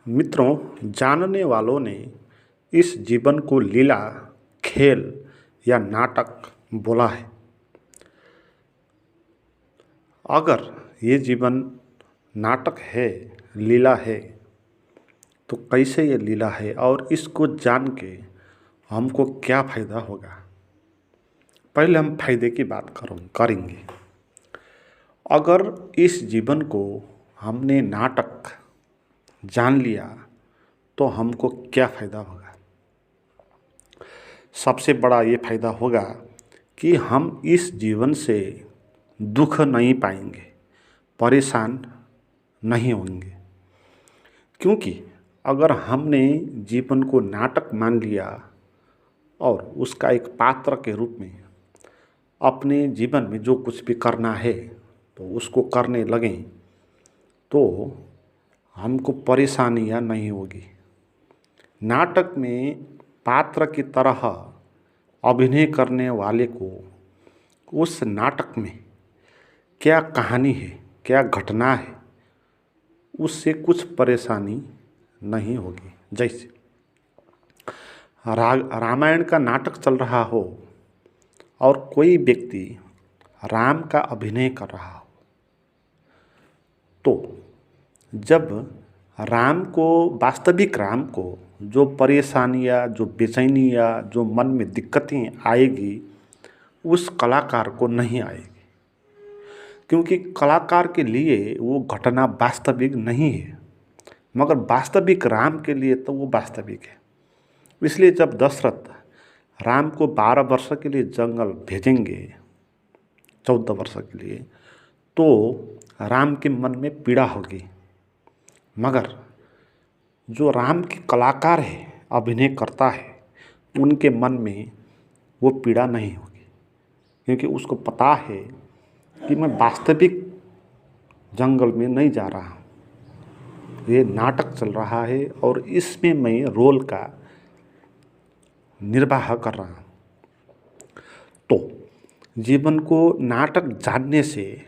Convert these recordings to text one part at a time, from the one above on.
मित्रों, जानने वालों ने इस जीवन को लीला, खेल या नाटक बोला है। अगर ये जीवन नाटक है, लीला है, तो कैसे ये लीला है और इसको जान के हमको क्या फ़ायदा होगा। पहले हम फायदे की बात करेंगे। अगर इस जीवन को हमने नाटक जान लिया तो हमको क्या फ़ायदा होगा। सबसे बड़ा ये फ़ायदा होगा कि हम इस जीवन से दुख नहीं पाएंगे, परेशान नहीं होंगे। क्योंकि अगर हमने जीवन को नाटक मान लिया और उसका एक पात्र के रूप में अपने जीवन में जो कुछ भी करना है तो उसको करने लगें तो हमको परेशानियां नहीं होगी। नाटक में पात्र की तरह अभिनय करने वाले को उस नाटक में क्या कहानी है, क्या घटना है, उससे कुछ परेशानी नहीं होगी। जैसे रामायण का नाटक चल रहा हो और कोई व्यक्ति राम का अभिनय कर रहा हो, तो जब वास्तविक राम को जो परेशानियाँ, जो बेचैनियाँ, जो मन में दिक्कतें आएगी, उस कलाकार को नहीं आएगी। क्योंकि कलाकार के लिए वो घटना वास्तविक नहीं है, मगर वास्तविक राम के लिए तो वो वास्तविक है। इसलिए जब दशरथ राम को 12 वर्ष के लिए जंगल भेजेंगे, 14 वर्ष के लिए, तो राम के मन में पीड़ा होगी। मगर जो राम के कलाकार है, अभिनय करता है, उनके मन में वो पीड़ा नहीं होगी। क्योंकि उसको पता है कि मैं वास्तविक जंगल में नहीं जा रहा हूँ, ये नाटक चल रहा है और इसमें मैं रोल का निर्वाह कर रहा हूँ। तो जीवन को नाटक जानने से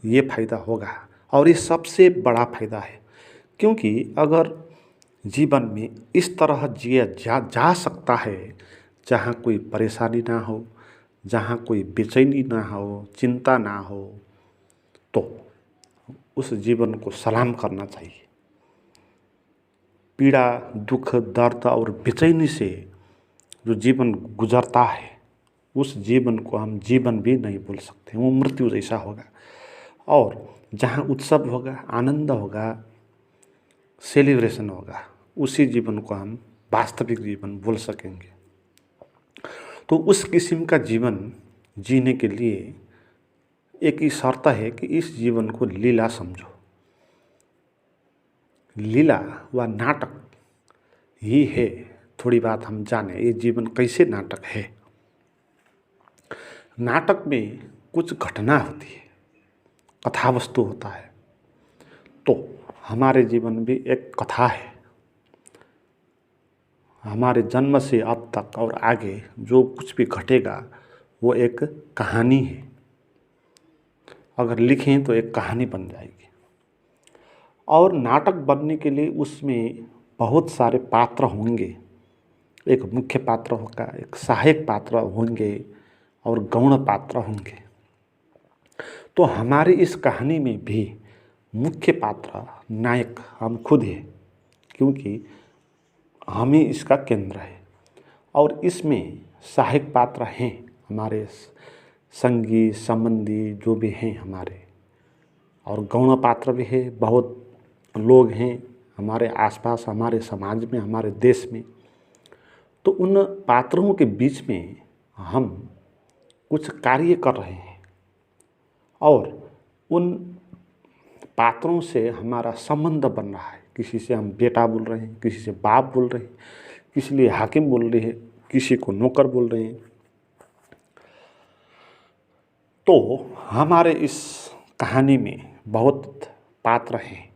ये फायदा होगा और ये सबसे बड़ा फायदा है। क्योंकि अगर जीवन में इस तरह जिया जा सकता है, जहाँ कोई परेशानी ना हो, जहाँ कोई बेचैनी ना हो, चिंता ना हो, तो उस जीवन को सलाम करना चाहिए। पीड़ा, दुख, दर्द और बेचैनी से जो जीवन गुजरता है, उस जीवन को हम जीवन भी नहीं बोल सकते, वो मृत्यु जैसा होगा। और जहाँ उत्सव होगा, आनंद होगा, सेलिब्रेशन होगा, उसी जीवन को हम वास्तविक जीवन बोल सकेंगे। तो उस किस्म का जीवन जीने के लिए एक ही शर्त है कि इस जीवन को लीला समझो। लीला व नाटक ही है। थोड़ी बात हम जाने, ये जीवन कैसे नाटक है। नाटक में कुछ घटना होती है, कथा वस्तु होता है। तो हमारे जीवन भी एक कथा है। हमारे जन्म से अब तक और आगे जो कुछ भी घटेगा वो एक कहानी है। अगर लिखें तो एक कहानी बन जाएगी। और नाटक बनने के लिए उसमें बहुत सारे पात्र होंगे। एक मुख्य पात्र होगा, एक सहायक पात्र होंगे और गौण पात्र होंगे। तो हमारी इस कहानी में भी मुख्य पात्र, नायक हम खुद हैं, क्योंकि हम ही इसका केंद्र है। और इसमें सहायक पात्र हैं हमारे संगी संबंधी जो भी हैं हमारे, और गौण पात्र भी है, बहुत लोग हैं हमारे आसपास, हमारे समाज में, हमारे देश में। तो उन पात्रों के बीच में हम कुछ कार्य कर रहे हैं और उन पात्रों से हमारा संबंध बन रहा है। किसी से हम बेटा बोल रहे हैं, किसी से बाप बोल रहे हैं, किसी लिए हाकिम बोल रहे हैं, किसी को नौकर बोल रहे हैं। तो हमारे इस कहानी में बहुत पात्र हैं।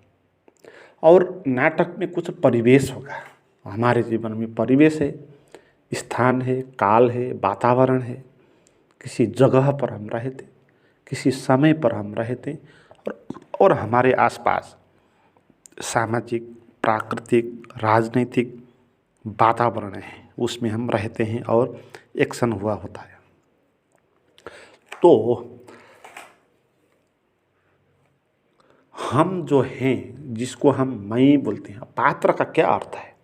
और नाटक में कुछ परिवेश होगा। हमारे जीवन में परिवेश है, स्थान है, काल है, वातावरण है। किसी जगह पर हम रहते, किसी समय पर हम रहते और हमारे आसपास सामाजिक प्राकृतिक राजनीतिक वातावरण है उसमें हम रहते हैं और एक्शन हुआ होता है। तो हम जो हैं जिसको हम मैं बोलते हैं, पात्र का क्या अर्थ है,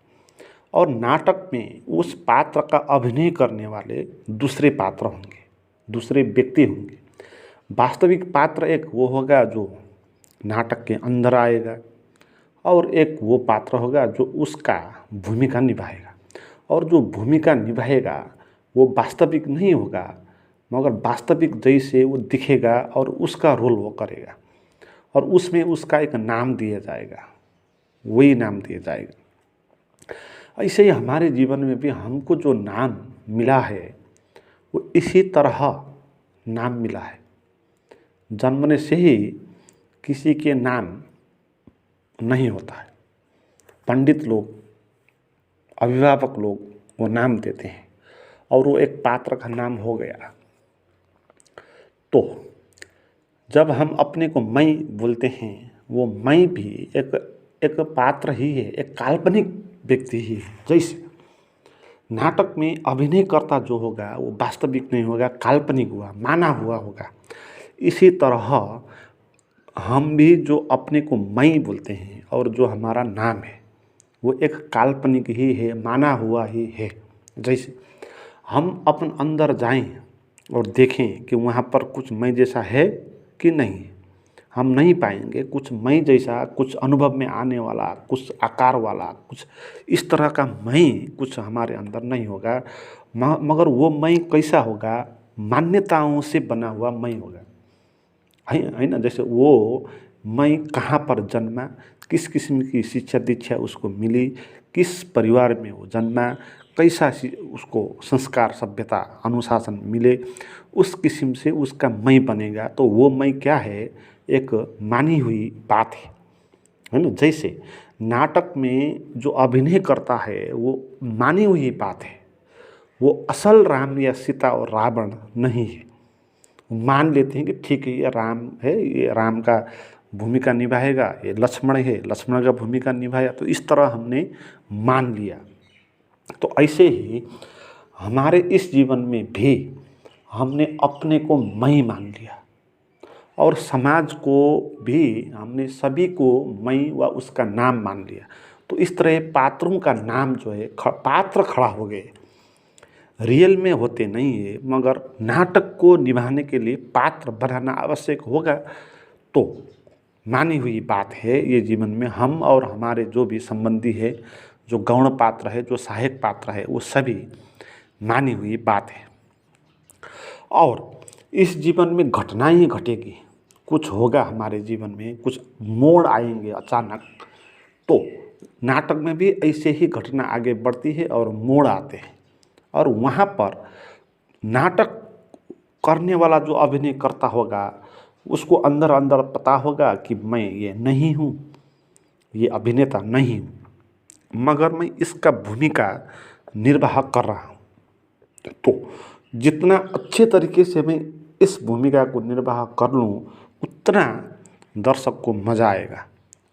और नाटक में उस पात्र का अभिनय करने वाले दूसरे पात्र होंगे, दूसरे व्यक्ति होंगे। वास्तविक पात्र एक वो होगा जो नाटक के अंदर आएगा, और एक वो पात्र होगा जो उसका भूमिका निभाएगा। और जो भूमिका निभाएगा वो वास्तविक नहीं होगा, मगर वास्तविक जैसे वो दिखेगा और उसका रोल वो करेगा, और उसमें उसका एक नाम दिया जाएगा, वही नाम दिया जाएगा। ऐसे ही हमारे जीवन में भी हमको जो नाम मिला है वो इसी तरह नाम मिला है। जन्मने से ही किसी के नाम नहीं होता है। पंडित लोग, अभिभावक लोग वो नाम देते हैं और वो एक पात्र का नाम हो गया। तो जब हम अपने को मैं बोलते हैं, वो मैं भी एक पात्र ही है, एक काल्पनिक व्यक्ति ही है। जैसे नाटक में अभिनयकर्ता जो होगा वो वास्तविक नहीं होगा, काल्पनिक हुआ, माना हुआ होगा। इसी तरह हम भी जो अपने को मैं बोलते हैं और जो हमारा नाम है वो एक काल्पनिक ही है, माना हुआ ही है। जैसे हम अपन अंदर जाएं और देखें कि वहाँ पर कुछ मैं जैसा है कि नहीं, हम नहीं पाएंगे कुछ मैं जैसा, कुछ अनुभव में आने वाला, कुछ आकार वाला, कुछ इस तरह का मैं कुछ हमारे अंदर नहीं होगा। मगर वो मैं कैसा होगा, मान्यताओं से बना हुआ मैं होगा, है ना। जैसे वो मैं कहाँ पर जन्मा, किस किस्म की शिक्षा दीक्षा उसको मिली, किस परिवार में वो जन्मा, कैसा उसको संस्कार सभ्यता अनुशासन मिले, उस किस्म से उसका मैं बनेगा। तो वो मैं क्या है, एक मानी हुई बात है ना। जैसे नाटक में जो अभिनय करता है वो मानी हुई बात है, वो असल राम या सीता और रावण नहीं है। मान लेते हैं कि ठीक है ये राम है, ये राम का भूमिका निभाएगा, ये लक्ष्मण है, लक्ष्मण का भूमिका निभाया, तो इस तरह हमने मान लिया। तो ऐसे ही हमारे इस जीवन में भी हमने अपने को मैं मान लिया, और समाज को भी हमने सभी को मैं व उसका नाम मान लिया। तो इस तरह पात्रों का नाम जो है, पात्र खड़ा हो गए, रियल में होते नहीं है, मगर नाटक को निभाने के लिए पात्र बनाना आवश्यक होगा। तो मानी हुई बात है ये जीवन में हम और हमारे जो भी संबंधी है, जो गौण पात्र है, जो सहायक पात्र है, वो सभी मानी हुई बात है। और इस जीवन में घटनाएं ही घटेगी, कुछ होगा हमारे जीवन में, कुछ मोड़ आएंगे अचानक। तो नाटक में भी ऐसे ही घटना आगे बढ़ती है और मोड़ आते हैं, और वहाँ पर नाटक करने वाला जो अभिनय करता होगा उसको अंदर अंदर पता होगा कि मैं ये नहीं हूँ, ये अभिनेता नहीं हूँ, मगर मैं इसका भूमिका निर्वाह कर रहा हूँ। तो जितना अच्छे तरीके से मैं इस भूमिका को निर्वाह कर लूँ उतना दर्शक को मज़ा आएगा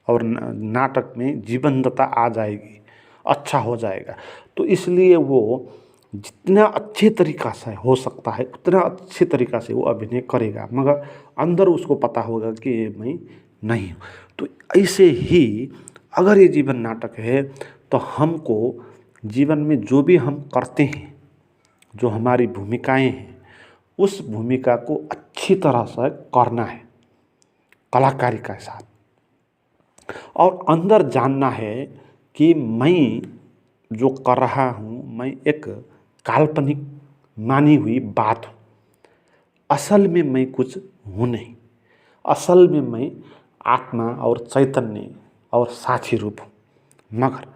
और नाटक में जीवंतता आ जाएगी, अच्छा हो जाएगा। तो इसलिए वो जितना अच्छे तरीक़ा से हो सकता है उतना अच्छे तरीक़ा से वो अभिनय करेगा, मगर अंदर उसको पता होगा कि ये मैं नहीं हूँ। तो ऐसे ही अगर ये जीवन नाटक है तो हमको जीवन में जो भी हम करते हैं, जो हमारी भूमिकाएं हैं, उस भूमिका को अच्छी तरह से करना है कलाकारी के साथ, और अंदर जानना है कि मैं जो कर रहा हूँ मैं एक काल्पनिक मानी हुई बात हूँ, असल में मैं कुछ हूँ नहीं, असल में मैं आत्मा और चैतन्य और साक्षी रूप हूँ। मगर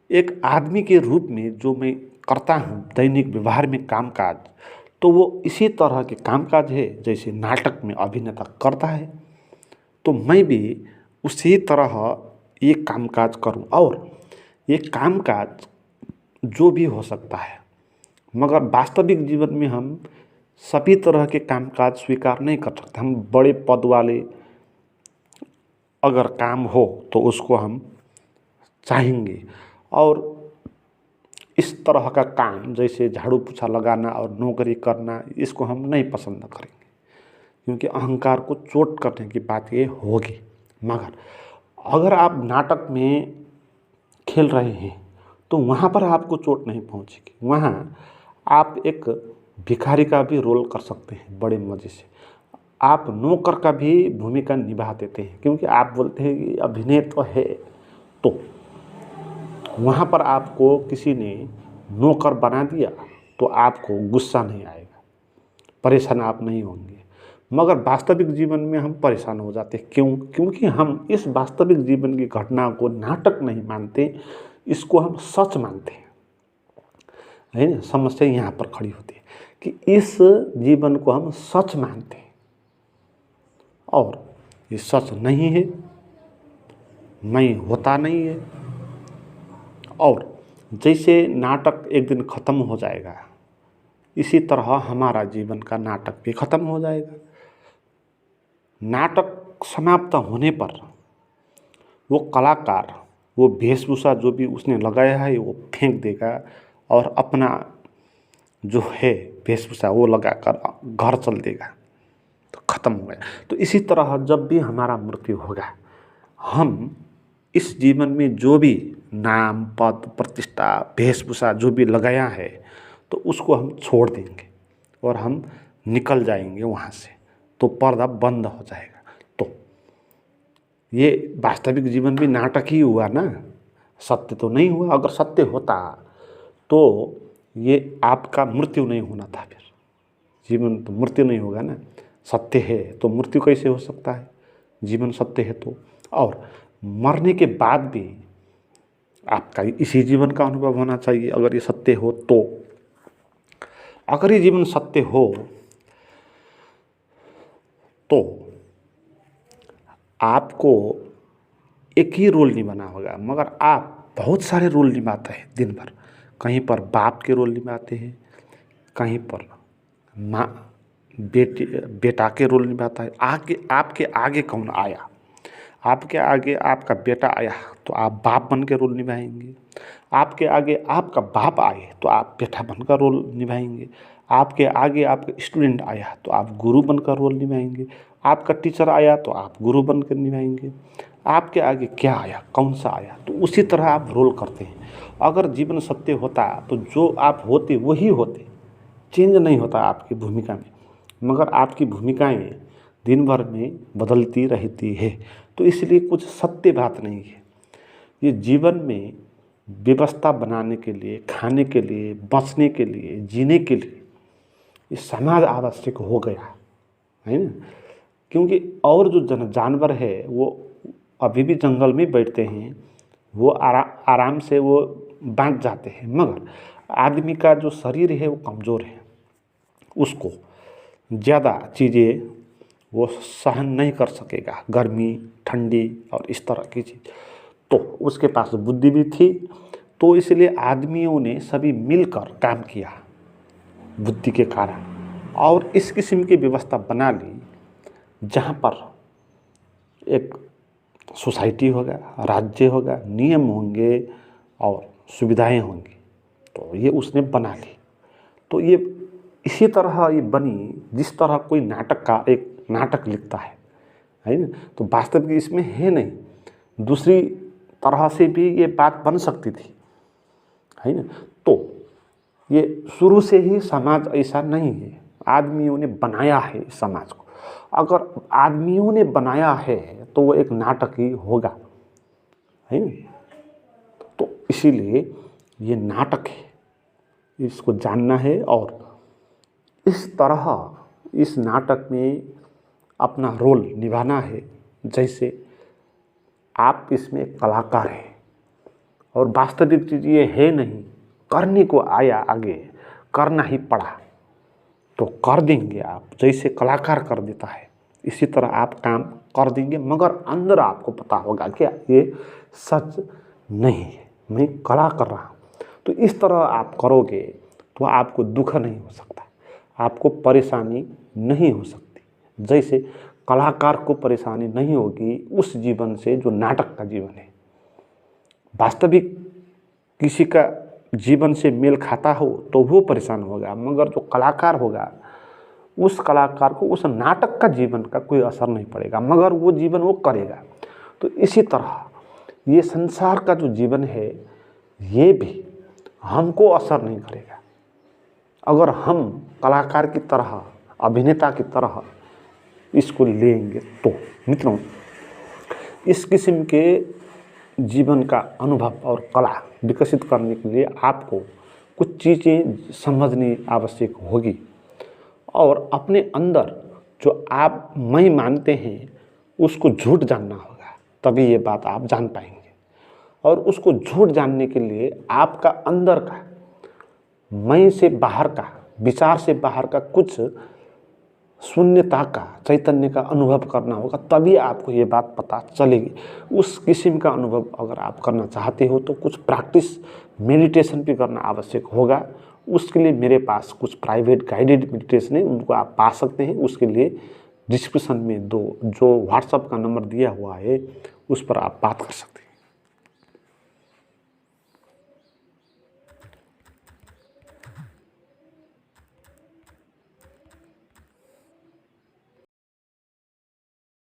एक आदमी के रूप में जो मैं करता हूँ दैनिक व्यवहार में कामकाज, तो वो इसी तरह के कामकाज है जैसे नाटक में अभिनेता करता है। तो मैं भी उसी तरह ये कामकाज करूँ, और ये कामकाज जो भी हो सकता है, मगर वास्तविक जीवन में हम सभी तरह के कामकाज स्वीकार नहीं कर सकते। हम बड़े पद वाले अगर काम हो तो उसको हम चाहेंगे। और इस तरह का काम जैसे झाड़ू पोछा लगाना और नौकरी करना, इसको हम नहीं पसंद करेंगे, क्योंकि अहंकार को चोट करने की बात ये होगी। मगर अगर आप नाटक में खेल रहे हैं तो वहाँ पर आपको चोट नहीं पहुँचेगी। वहाँ आप एक भिखारी का भी रोल कर सकते हैं बड़े मज़े से। आप नौकर का भी भूमिका निभा देते हैं, क्योंकि आप बोलते हैं कि अभिनय तो है। तो वहाँ पर आपको किसी ने नौकर बना दिया तो आपको गुस्सा नहीं आएगा, परेशान आप नहीं होंगे। मगर वास्तविक जीवन में हम परेशान हो जाते हैं। क्यों? क्योंकि हम इस वास्तविक जीवन की घटना को नाटक नहीं मानते, इसको हम सच मानते हैं, है ना। समस्या यहाँ पर खड़ी होती है कि इस जीवन को हम सच मानते हैं और ये सच नहीं है, नहीं होता नहीं है। और जैसे नाटक एक दिन ख़त्म हो जाएगा, इसी तरह हमारा जीवन का नाटक भी ख़त्म हो जाएगा। नाटक समाप्त होने पर वो कलाकार वो वेशभूषा जो भी उसने लगाया है वो फेंक देगा और अपना जो है वेशभूषा वो लगाकर घर चल देगा, तो ख़त्म हो गया। तो इसी तरह जब भी हमारा मृत्यु होगा, हम इस जीवन में जो भी नाम, पद, प्रतिष्ठा, वेशभूषा जो भी लगाया है तो उसको हम छोड़ देंगे और हम निकल जाएंगे वहाँ से, तो पर्दा बंद हो जाएगा। तो ये वास्तविक जीवन भी नाटक ही हुआ ना, सत्य तो नहीं हुआ। अगर सत्य होता तो ये आपका मृत्यु नहीं होना था। फिर जीवन तो मृत्यु नहीं होगा ना, सत्य है तो मृत्यु कैसे हो सकता है? जीवन सत्य है तो। और मरने के बाद भी आपका इसी जीवन का अनुभव होना चाहिए, अगर ये सत्य हो तो। अगर ये जीवन सत्य हो तो आपको एक ही रोल निभाना होगा, मगर आप बहुत सारे रोल निभाते हैं दिन भर। कहीं पर बाप के रोल निभाते हैं, कहीं पर माँ बेटा के रोल निभाता है। आगे आपके आगे कौन आया? आपके आगे आपका बेटा आया तो आप बाप बन के रोल निभाएंगे। आपके आगे आपका बाप आए तो आप बेटा बनकर रोल निभाएंगे। आपके आगे आपका स्टूडेंट आया तो आप गुरु बनकर रोल निभाएंगे। आपका टीचर आया तो आप गुरु बनकर निभाएंगे। आपके आगे क्या आया, कौन सा आया, तो उसी तरह आप रोल करते हैं। अगर जीवन सत्य होता तो जो आप होते वही होते, चेंज नहीं होता आपकी भूमिका में। मगर आपकी भूमिकाएं दिन भर में बदलती रहती है, तो इसलिए कुछ सत्य बात नहीं है। ये जीवन में व्यवस्था बनाने के लिए, खाने के लिए, बचने के लिए, जीने के लिए ये समाज आवश्यक हो गया है ना। क्योंकि और जो जानवर है वो अभी भी जंगल में बैठते हैं, वो आराम से वो बाँट जाते हैं। मगर आदमी का जो शरीर है वो कमज़ोर है, उसको ज़्यादा चीज़ें वो सहन नहीं कर सकेगा, गर्मी, ठंडी और इस तरह की चीज़। तो उसके पास बुद्धि भी थी, तो इसलिए आदमियों ने सभी मिलकर काम किया बुद्धि के कारण, और इस किस्म की व्यवस्था बना ली जहाँ पर एक सोसाइटी होगा, राज्य होगा, नियम होंगे और सुविधाएं होंगी। तो ये उसने बना ली। तो ये इसी तरह ये बनी जिस तरह कोई नाटक का एक नाटक लिखता है ना। तो वास्तविक इसमें है नहीं, दूसरी तरह से भी ये बात बन सकती थी, है ना। तो ये शुरू से ही समाज ऐसा नहीं है, आदमियों ने बनाया है इस समाज को। अगर आदमियों ने बनाया है तो वो एक नाटक ही होगा, है ना। तो इसीलिए ये नाटक है, इसको जानना है और इस तरह इस नाटक में अपना रोल निभाना है। जैसे आप इसमें कलाकार हैं और वास्तविक चीज़ ये है नहीं, करने को आया, आगे करना ही पड़ा तो कर देंगे आप। जैसे कलाकार कर देता है इसी तरह आप काम कर देंगे, मगर अंदर आपको पता होगा कि ये सच नहीं है, मैं कला कर रहा हूँ। तो इस तरह आप करोगे तो आपको दुख नहीं हो सकता, आपको परेशानी नहीं हो सकती। जैसे कलाकार को परेशानी नहीं होगी उस जीवन से जो नाटक का जीवन है। वास्तविक किसी का जीवन से मेल खाता हो तो वो परेशान होगा, मगर जो कलाकार होगा उस कलाकार को उस नाटक का जीवन का कोई असर नहीं पड़ेगा, मगर वो जीवन वो करेगा। तो इसी तरह ये संसार का जो जीवन है ये भी हमको असर नहीं करेगा अगर हम कलाकार की तरह, अभिनेता की तरह इसको लेंगे तो। मित्रों, इस किस्म के जीवन का अनुभव और कला विकसित करने के लिए आपको कुछ चीज़ें समझनी आवश्यक होगी और अपने अंदर जो आप मैं मानते हैं उसको झूठ जानना होगा, तभी ये बात आप जान पाएंगे। और उसको झूठ जानने के लिए आपका अंदर का, मैं से बाहर का, विचार से बाहर का कुछ शून्यता का, चैतन्य का अनुभव करना होगा, तभी आपको ये बात पता चलेगी। उस किस्म का अनुभव अगर आप करना चाहते हो तो कुछ प्रैक्टिस, मेडिटेशन भी करना आवश्यक होगा। उसके लिए मेरे पास कुछ प्राइवेट गाइडेड मेडिटेशन है, उनको आप पा सकते हैं। उसके लिए डिस्क्रिप्शन में जो व्हाट्सएप का नंबर दिया हुआ है उस पर आप बात कर सकते हैं।